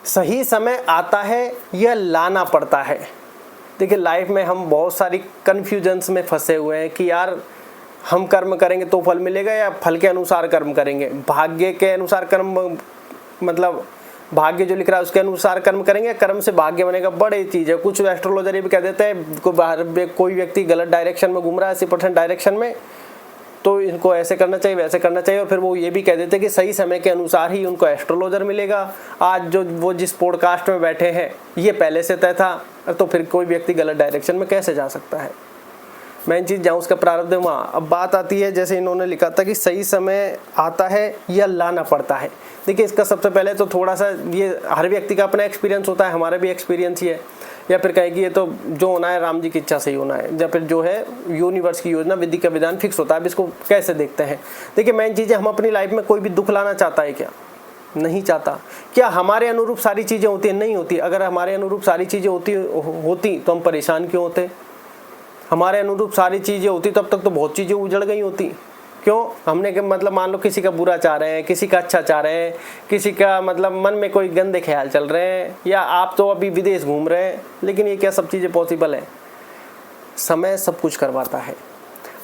सही समय आता है या लाना पड़ता है। देखिए लाइफ में हम बहुत सारी कन्फ्यूजन्स में फंसे हुए हैं कि यार हम कर्म करेंगे तो फल मिलेगा या फल के अनुसार कर्म करेंगे, भाग्य के अनुसार कर्म, मतलब भाग्य जो लिख रहा है उसके अनुसार कर्म करेंगे, कर्म से भाग्य बनेगा। बड़ी चीज़ है। कुछ एस्ट्रोलॉजर ये भी कह देते हैं कोई व्यक्ति गलत डायरेक्शन में घूम रहा है 80% डायरेक्शन में, तो इनको ऐसे करना चाहिए वैसे करना चाहिए, और फिर वो ये भी कह देते हैं कि सही समय के अनुसार ही उनको एस्ट्रोलॉजर मिलेगा। आज जो वो जिस पॉडकास्ट में बैठे हैं ये पहले से तय था, तो फिर कोई व्यक्ति गलत डायरेक्शन में कैसे जा सकता है। मेन चीज़ जहाँ उसका प्रारब्ध है वहाँ। अब बात आती है जैसे इन्होंने लिखा था कि सही समय आता है या लाना पड़ता है। देखिए इसका सबसे पहले तो थोड़ा सा ये हर व्यक्ति का अपना एक्सपीरियंस होता है, हमारा भी एक्सपीरियंस ही है, या फिर कहें कि ये तो जो होना है राम जी की इच्छा से ही होना है, या फिर जो है यूनिवर्स की योजना विधि का विधान फिक्स होता है। अब इसको कैसे देखते हैं। देखिए मेन चीज़ है, हम अपनी लाइफ में कोई भी दुख लाना चाहता है क्या? नहीं चाहता। क्या हमारे अनुरूप सारी चीज़ें होती हैं? नहीं होती। अगर हमारे अनुरूप सारी चीज़ें होती तो हम परेशान क्यों होते? हमारे अनुरूप सारी चीज़ें होती तब तक तो बहुत चीज़ें उजड़ गई होती। क्यों? हमने के मतलब मान लो किसी का बुरा चाह रहे हैं, किसी का अच्छा चाह रहे हैं, किसी का मतलब मन में कोई गंदे ख्याल चल रहे हैं, या आप तो अभी विदेश घूम रहे हैं, लेकिन ये क्या सब चीज़ें पॉसिबल है? समय सब कुछ करवाता है।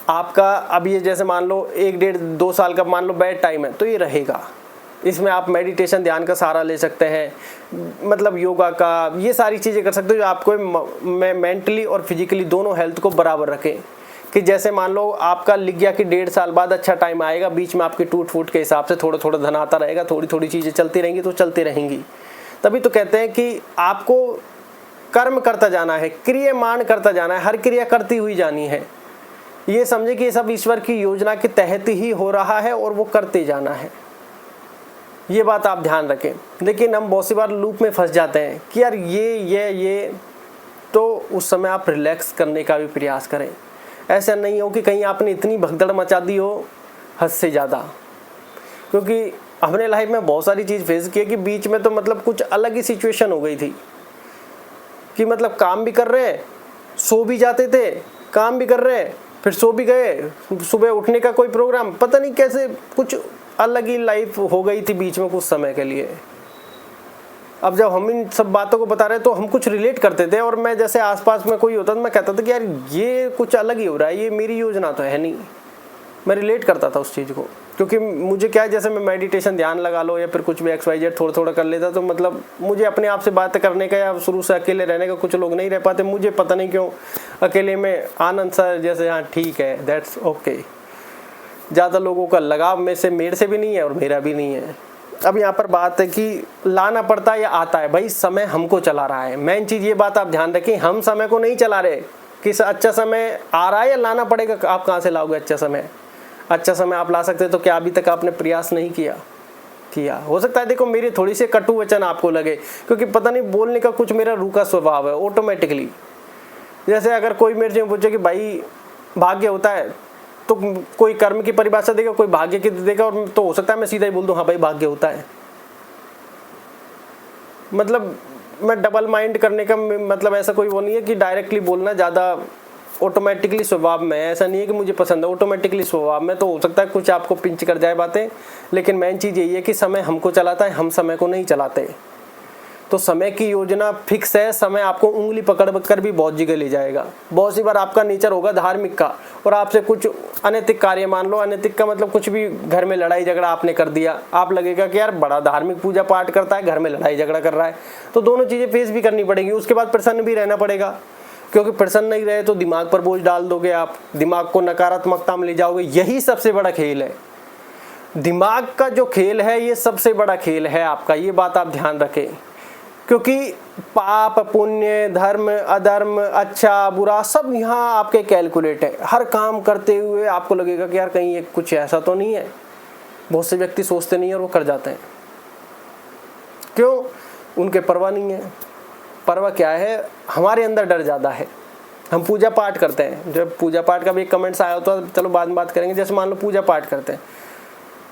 आपका अब ये जैसे मान लो 1 डेढ़ 2 साल का मान लो बैड टाइम है, तो ये रहेगा। इसमें आप मेडिटेशन ध्यान का सहारा ले सकते हैं, मतलब योगा का, ये सारी चीज़ें कर सकते हो जो आपको मेंटली और फिजिकली दोनों हेल्थ को बराबर रखें। कि जैसे मान लो आपका लिख गया कि 1.5 साल बाद अच्छा टाइम आएगा, बीच में आपकी टूट फूट के हिसाब से थोड़ा थोड़ा धन आता रहेगा, थोड़ी थोड़ी चीज़ें चलती रहेंगी, तो चलती रहेंगी। तभी तो कहते हैं कि आपको कर्म करता जाना है, क्रियमान करता जाना है, हर क्रिया करती हुई जानी है। ये समझे कि ये सब ईश्वर की योजना के तहत ही हो रहा है और वो करते जाना है। ये बात आप ध्यान रखें। लेकिन हम बहुत सी बार लूप में फंस जाते हैं कि यार ये तो उस समय आप रिलैक्स करने का भी प्रयास करें। ऐसा नहीं हो कि कहीं आपने इतनी भगदड़ मचा दी हो हद से ज़्यादा, क्योंकि हमने लाइफ में बहुत सारी चीज़ फेस की है कि बीच में तो मतलब कुछ अलग ही सिचुएशन हो गई थी कि मतलब काम भी कर रहे हैं, सो भी जाते थे, काम भी कर रहे हैं, फिर सो भी गए, सुबह उठने का कोई प्रोग्राम, पता नहीं कैसे कुछ अलग ही लाइफ हो गई थी बीच में कुछ समय के लिए। अब जब हम इन सब बातों को बता रहे तो हम कुछ रिलेट करते थे, और मैं जैसे आसपास में कोई होता तो मैं कहता था कि यार ये कुछ अलग ही हो रहा है, ये मेरी योजना तो है नहीं। मैं रिलेट करता था उस चीज़ को, क्योंकि मुझे क्या है, जैसे मैं मेडिटेशन ध्यान लगा लो या फिर कुछ भी XYZ थोड़ा थोड़ा कर लेता, तो मतलब मुझे अपने आप से बात करने का या शुरू से अकेले रहने का, कुछ लोग नहीं रह पाते, मुझे पता नहीं क्यों अकेले में आनंद सा, जैसे हाँ ठीक है दैट्स ओके। ज़्यादा लोगों का लगाव में से मेरे से भी नहीं है और मेरा भी नहीं है। अब यहाँ पर बात है कि लाना पड़ता है या आता है। भाई समय हमको चला रहा है। मेन चीज़ ये बात आप ध्यान रखें, हम समय को नहीं चला रहे। किस अच्छा समय आ रहा है या लाना पड़ेगा, आप कहाँ से लाओगे अच्छा समय? अच्छा समय आप ला सकते तो क्या अभी तक आपने प्रयास नहीं किया? हो सकता है देखो मेरी थोड़ी सी कटु वचन आपको लगे, क्योंकि पता नहीं बोलने का कुछ मेरा रूखा स्वभाव है ऑटोमेटिकली। जैसे अगर कोई मेरे से पूछे कि भाई भाग्य होता है, तो कोई कर्म की परिभाषा देगा, कोई भाग्य की देगा, और तो हो सकता है मैं सीधा ही बोल दूं हाँ भाई भाग्य होता है। मतलब मैं डबल माइंड करने का मतलब ऐसा कोई वो नहीं है कि डायरेक्टली बोलना ज़्यादा ऑटोमेटिकली स्वभाव में है। ऐसा नहीं है कि मुझे पसंद है, ऑटोमेटिकली स्वभाव में। तो हो सकता है कुछ आपको पिंच कर जाए बातें, लेकिन मेन चीज़ यही है कि समय हमको चलाता है, हम समय को नहीं चलाते। तो समय की योजना फिक्स है। समय आपको उंगली पकड़ कर भी बहुत जगह ले जाएगा। बहुत सी बार आपका नेचर होगा धार्मिक का, और आपसे कुछ अनैतिक कार्य, मान लो अनैतिक का मतलब कुछ भी, घर में लड़ाई झगड़ा आपने कर दिया, आप लगेगा कि यार बड़ा धार्मिक पूजा पाठ करता है, घर में लड़ाई झगड़ा कर रहा है। तो दोनों चीज़ें फेस भी करनी पड़ेगी। उसके बाद प्रसन्न भी रहना पड़ेगा, क्योंकि प्रसन्न नहीं रहे तो दिमाग पर बोझ डाल दोगे, आप दिमाग को नकारात्मकता में ले जाओगे। यही सबसे बड़ा खेल है। दिमाग का जो खेल है ये सबसे बड़ा खेल है आपका। ये बात आप ध्यान रखें, क्योंकि पाप पुण्य, धर्म अधर्म, अच्छा बुरा, सब यहाँ आपके कैलकुलेट है। हर काम करते हुए आपको लगेगा कि यार कहीं ये कुछ ऐसा तो नहीं है। बहुत से व्यक्ति सोचते नहीं है और वो कर जाते हैं। क्यों? उनके परवाह नहीं है। परवाह क्या है? हमारे अंदर डर ज़्यादा है। हम पूजा पाठ करते हैं, जब पूजा पाठ का भी एक कमेंट्स आया होता है, चलो बाद में बात करेंगे। जैसे मान लो पूजा पाठ करते हैं,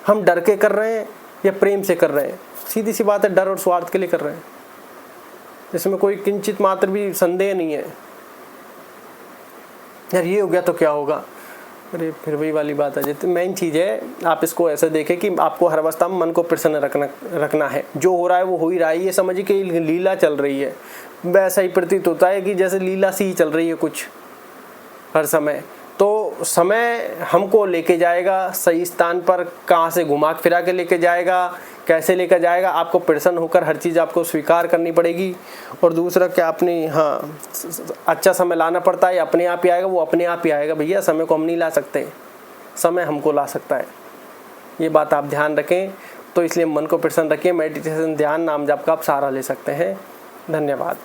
हम डर के कर रहे हैं या प्रेम से कर रहे हैं? सीधी सी बात है, डर और स्वार्थ के लिए कर रहे हैं। इसमें कोई किंचित मात्र भी संदेह नहीं है। यार ये हो गया तो क्या होगा? अरे फिर वही वाली बात है। तो मेन चीज़ है, आप इसको ऐसे देखें कि आपको हर अवस्था में मन को प्रसन्न रखना है। जो हो रहा है वो हो ही रहा है, ये समझिए कि लीला चल रही है। वैसा ही प्रतीत होता है कि जैसे लीला सी ही चल रही है कुछ हर समय। तो समय हमको लेके जाएगा सही स्थान पर, कहाँ से घुमा फिरा के लेके जाएगा, कैसे लेकर जाएगा, आपको प्रसन्न होकर हर चीज़ आपको स्वीकार करनी पड़ेगी। और दूसरा क्या, अपनी अच्छा समय लाना पड़ता है, अपने आप ही आएगा, वो अपने आप ही आएगा भैया। समय को हम नहीं ला सकते, समय हमको ला सकता है। ये बात आप ध्यान रखें। तो इसलिए मन को प्रसन्न रखिए। मेडिटेशन, ध्यान, नाम जप का आप सहारा ले सकते हैं। धन्यवाद।